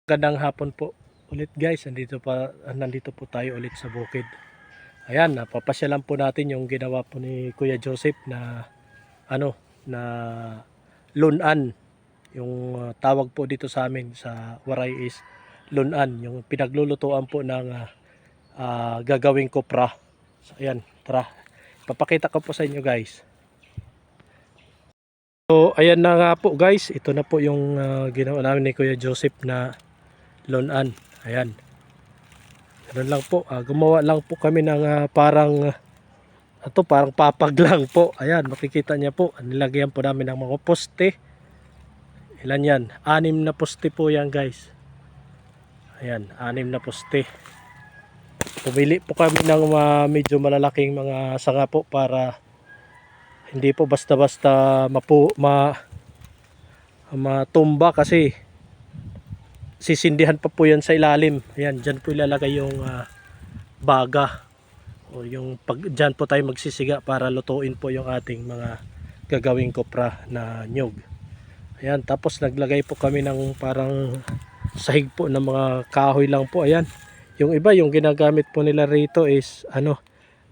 Magandang hapon po ulit guys. Nandito po tayo ulit sa bukid. Ayan, napapasyalan po natin yung ginawa po ni Kuya Joseph na ano, na lunan. Yung tawag po dito sa amin sa Waray is lunan, yung pinaglulutuan po ng gagawing kopra. So ayan, tara. Papakita ko po sa inyo guys. So ayan na nga po guys, ito na po yung ginawa namin ni Kuya Joseph na lunan. Ayan. Ganun lang po, gumawa lang po kami ng parang papag lang po. Ayan, makikita niya po, nilagyan po namin ng mga poste. Ilan yan? 6 na poste po yan guys. Ayan, 6 na poste. Pumili po kami ng medyo malalaking mga sanga po para hindi po basta-basta matumba kasi sisindihan pa po yan sa ilalim. Ayan, dyan po ilalagay yung baga. O yung dyan po tayo magsisiga para lutuin po yung ating mga gagawing kopra na nyug. Ayan, tapos naglagay po kami ng parang sahig po ng mga kahoy lang po. Ayan, yung iba yung ginagamit po nila rito is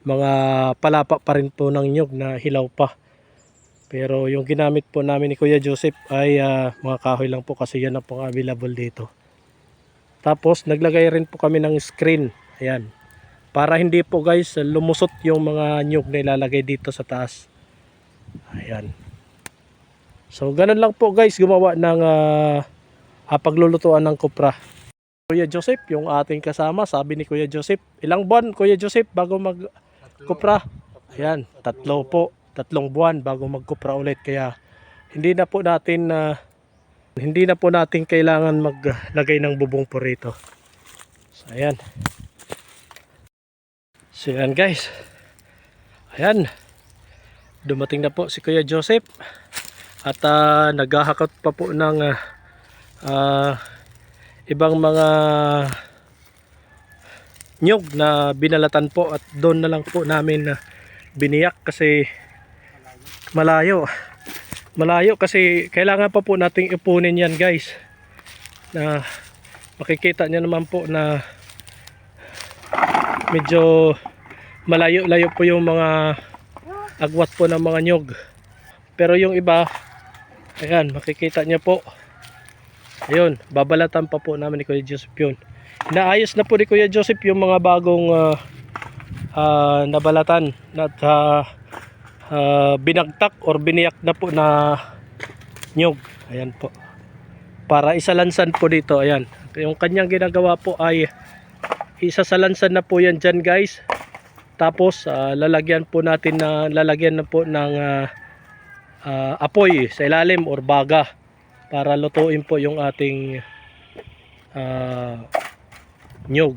mga palapa pa rin po ng nyug na hilaw pa. Pero yung ginamit po namin ni Kuya Joseph ay mga kahoy lang po kasi yan ang pong available dito. Tapos naglagay rin po kami ng screen. Ayan, para hindi po guys lumusot yung mga nyug na ilalagay dito sa taas. Ayan. So ganun lang po guys gumawa ng paglulutuan ng kopra. Kuya Joseph, yung ating kasama, sabi ni Kuya Joseph, ilang buwan Kuya Joseph bago mag kopra? Ayan, 3 po. 3 buwan bago mag kopra ulit. Kaya hindi na po natin kailangan maglagay ng bubong po rito. So ayan. So yan guys. Ayan. Dumating na po si Kuya Joseph. At naghahakot pa po ng ibang mga nyug na binalatan po. At doon na lang po namin biniyak kasi malayo. Malayo kasi kailangan pa po nating ipunin yan guys. Na makikita nyo naman po na medyo malayo-layo po yung mga agwat po ng mga nyug. Pero yung iba, ayan, makikita nyo po. Ayun, babalatan pa po namin ni Kuya Joseph yun. Inaayos na po ni Kuya Joseph yung mga bagong nabalatan at binagtak or biniyak na po na nyug. Ayan po. Para isalansan po dito, ayan. Yung kanyang ginagawa po ay isasalansan na po yan dyan guys. Tapos lalagyan na po ng apoy sa ilalim or baga para lutuin po yung ating nyug.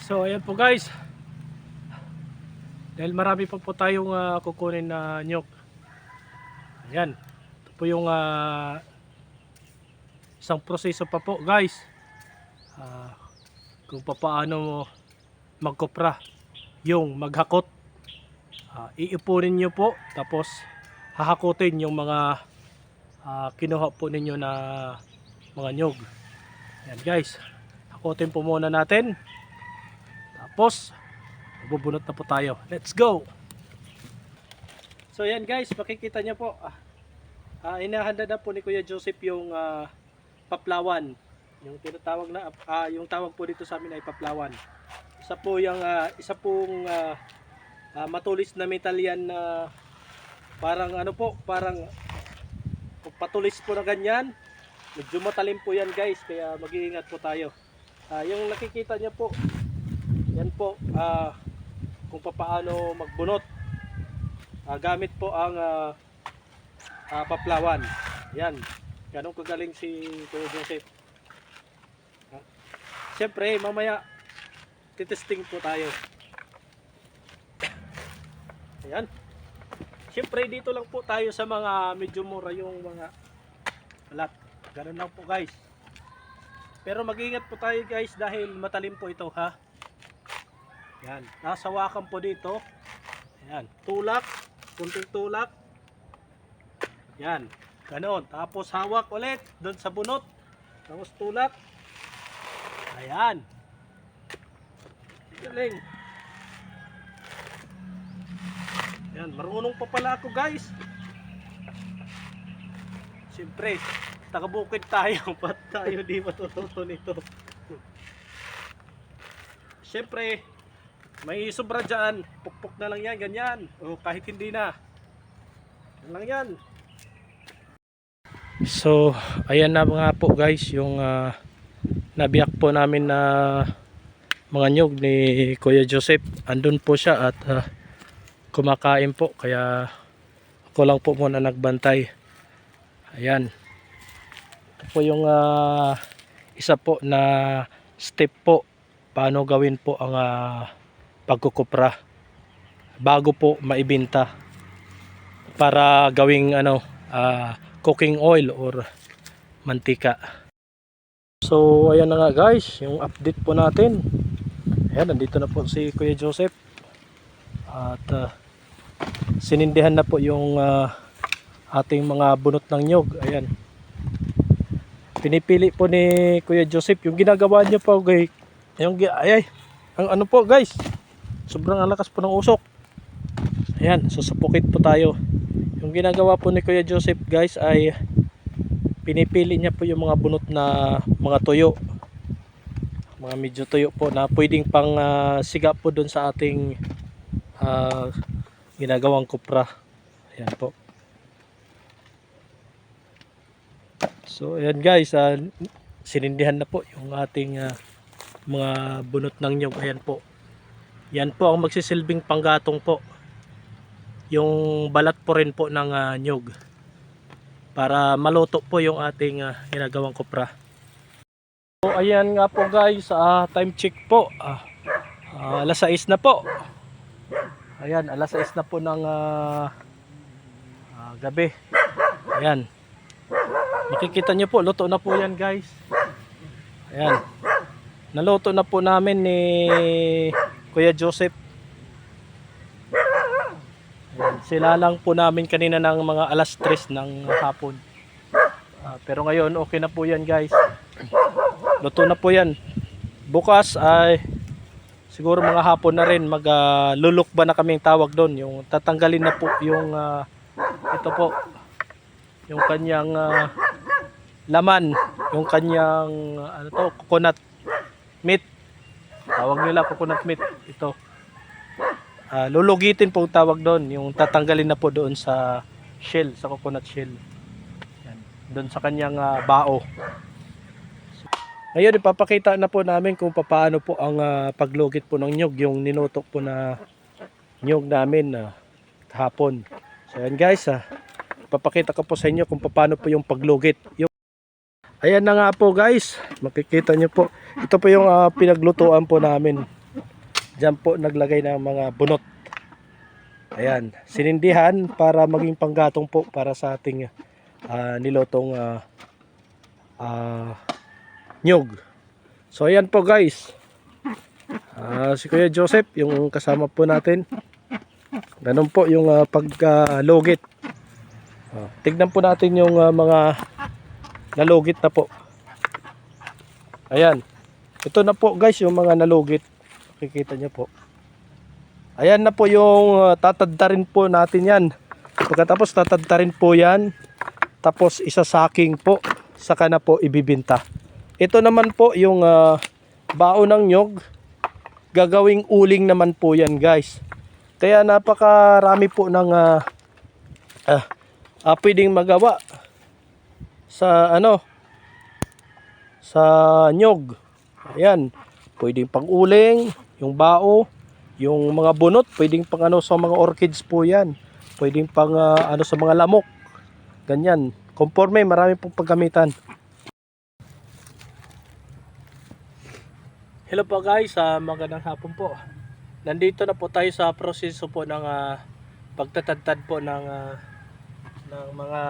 So ayan po guys, dahil marami pa po tayong kukunin na nyug. Ayan, ito po yung isang proseso pa po guys, kung paano magkopra, yung maghakot. Iipunin nyo po, tapos hahakutin yung mga kinuha po ninyo na mga nyug. Ayan guys, hakutin po muna natin. Tapos bubunot na po tayo. Let's go! So yan guys, makikita nyo po, inahanda na po ni Kuya Joseph yung paplawan. Yung tinatawag na yung tawag po dito sa amin ay paplawan. Isa pong matulis na metal yan na parang parang patulis po na ganyan. Medyo matalim po yan guys, kaya mag-iingat po tayo. Yung nakikita nyo po, yan po kung paano magbunot. Gamit po ang paplawan. Yan, ganun kagaling si Kuya Joseph. Siyempre mamaya titesting po tayo. Ayan. Siyempre dito lang po tayo sa mga medyo mura yung mga alat. Ganun lang po guys. Pero mag-ingat po tayo guys dahil matalim po ito ha. Yan, nasawakan po dito. Yan, tulak, kunting tulak. Yan, ganoon. Tapos hawak ulit doon sa bunot. Tapos tulak. Ayan. Galing. Yan, marunong pa pala ako guys. Siyempre, taga-bukid tayo. Ba't tayo di matututo nito? Siyempre, may sobra dyan. Pukpok na lang yan, ganyan. O kahit hindi na. Yan lang yan. So, ayan na mga po guys. Yung nabiyak po namin na mga nyug ni Kuya Joseph. Andun po siya at kumakain po. Kaya ako lang po muna nagbantay. Ayan. Ito po yung isa po na step po paano gawin po ang pagkukupra bago po maibenta para gawing cooking oil or mantika. So ayan na nga guys yung update po natin. Ayan, nandito na po si Kuya Joseph at sinindihan na po yung ating mga bunot ng nyog. Ayan, pinipili po ni Kuya Joseph yung ginagawa niyo po guys. Yung ang ano po guys, sobrang lakas po ng usok. Ayan, susupukit po tayo. Yung ginagawa po ni Kuya Joseph guys ay pinipili niya po yung mga bunot na mga tuyo, mga medyo tuyo po na pwedeng pang siga po dun sa ating ginagawang kupra. Ayan po. So ayan guys, sinindihan na po yung ating mga bunot ng nyog. Ayan po. Yan po ang magsisilbing panggatong po. Yung balat po rin po ng nyog. Para maluto po yung ating ginagawang kupra. So ayan nga po guys, time check po. Alas 6 na po. Ayan, alas 6 na po ng gabi. Ayan. Makikita nyo po, luto na po yan guys. Ayan. Naluto na po namin ni Kuya Joseph. Ayan. Sila lang po namin kanina ng mga alas 3 ng hapon. Pero ngayon okay na po yan guys. Luto na po yan. Bukas ay siguro mga hapon na rin magluluk ba na kaming tawag doon. Yung tatanggalin na po yung ito po. Yung kanyang laman, yung kanyang coconut meat. Tawag nila coconut meat ito. Lulugitin po tawag doon, yung tatanggalin na po doon sa shell, sa coconut shell. Yan, doon sa kanyang bao. Ngayon ipapakita na po namin kung paano po ang paglugit po ng nyog, yung ninutok po na nyog namin kahapon. So yan guys, papakita ko po sa inyo kung paano po yung paglugit. Ayan na nga po guys, makikita nyo po. Ito po yung pinaglutuan po namin. Diyan po naglagay ng mga bunot. Ayan, sinindihan para maging panggatong po para sa ating nilotong nyog. So ayan po guys, si Kuya Joseph yung kasama po natin. Ganun po yung paglugit. Tignan po natin yung mga nalugit na po. Ayan. Ito na po guys yung mga nalugit. Makikita nyo po. Ayan na po yung tatadtarin po natin yan. Pagkatapos tatadtarin po yan. Tapos isasaking po. Saka na po ibibinta. Ito naman po yung bao ng nyog. Gagawing uling naman po yan guys. Kaya napakarami po ng pwedeng magawa sa sa nyog. Ayan, pwedeng pang uling, yung bao, yung mga bunot, pwedeng pang sa mga orchids po yan. Pwedeng pang sa mga lamok. Ganyan, conforme, marami pong paggamitan. Hello po guys, magandang hapon po. Nandito na po tayo sa proseso po ng pagtatadtad po ng mga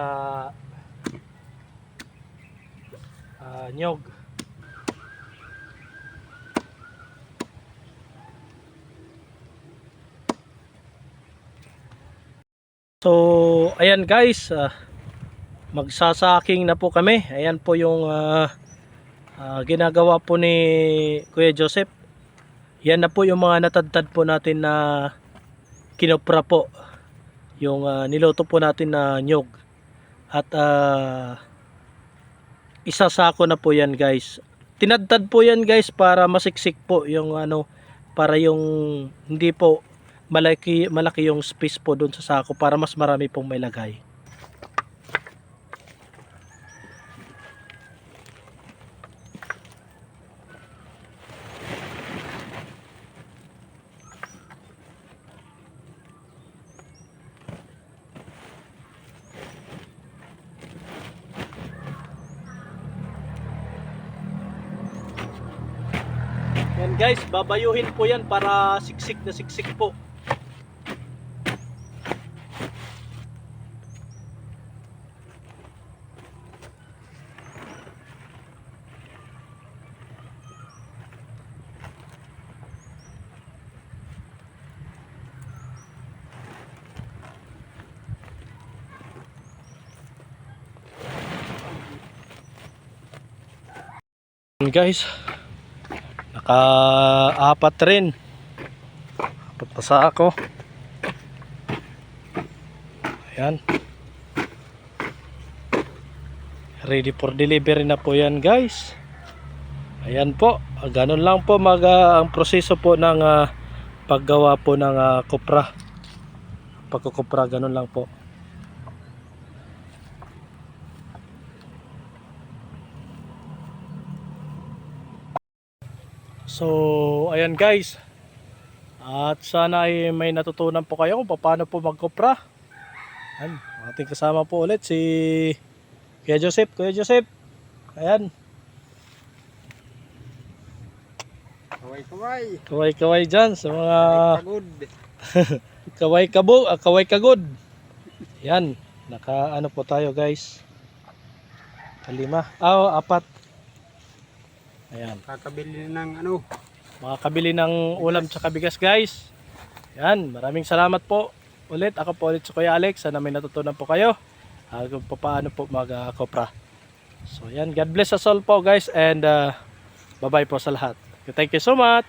nyog. So ayan guys, magsasaking na po kami. Ayan po yung ginagawa po ni Kuya Joseph. Yan na po yung mga natadtad po natin na kinopra po. Yung niluto po natin na nyog. At isasako na po yan guys. Tinadtad po yan guys para masiksik po yung para yung hindi po malaki yung space po doon sa sako para mas marami pong may lagay. Yan guys, babayuhin po yan para siksik na siksik po. Guys, naka-apat rin. Apat pa sa ako. Ayan. Ready for delivery na po yan guys. Ayan po. Ganun lang po ang proseso po ng paggawa po ng kopra. Pagkukopra, ganun lang po. So, ayan guys. At sana ay may natutunan po kayo kung paano po magkopra. Ayan, ating kasama po ulit si Kuya Joseph. Kuya Joseph. Ayan. Kaway-kaway. Kaway-kaway dyan sa mga Kagod. kaway kagod. Ayan. Naka po tayo guys. Kalima. Apat. Ayan. Kakabili ng Makakabili ng ulam tsaka bigas guys. Yan, maraming salamat po ulit. Ako po ulit si Kuya Alex. Sana may natutunan po kayo kung paano po mag-kopra. So yan, God bless us all po guys, and bye bye po sa lahat. Thank you so much.